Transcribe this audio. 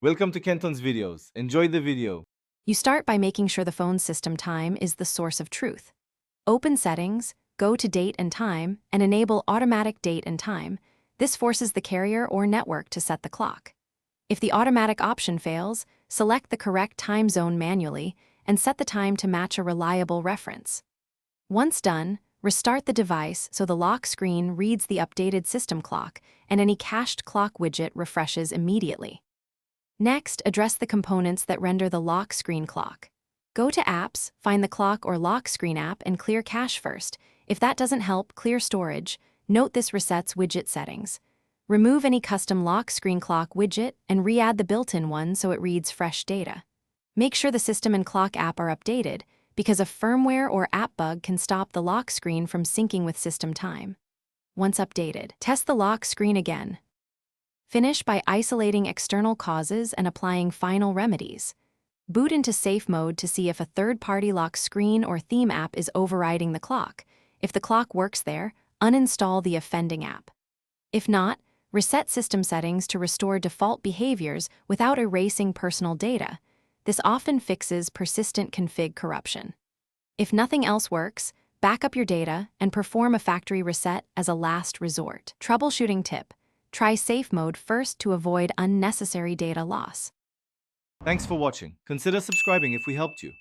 Welcome to Kenton's videos. Enjoy the video. You start by making sure the phone's system time is the source of truth. Open Settings, go to Date and Time, and enable Automatic Date and Time. This forces the carrier or network to set the clock. If the automatic option fails, select the correct time zone manually and set the time to match a reliable reference. Once done, restart the device so the lock screen reads the updated system clock and any cached clock widget refreshes immediately. Next, address the components that render the lock screen clock. Go to Apps, find the clock or lock screen app, and clear cache first. If that doesn't help, clear storage. Note this resets widget settings. Remove any custom lock screen clock widget and re-add the built-in one so it reads fresh data. Make sure the system and clock app are updated, because a firmware or app bug can stop the lock screen from syncing with system time. Once updated, test the lock screen again. Finish by isolating external causes and applying final remedies. Boot into safe mode to see if a third-party lock screen or theme app is overriding the clock. If the clock works there, uninstall the offending app. If not, reset system settings to restore default behaviors without erasing personal data. This often fixes persistent config corruption. If nothing else works, back up your data and perform a factory reset as a last resort. Troubleshooting tip: try safe mode first to avoid unnecessary data loss. Thanks for watching. Consider subscribing if we helped you.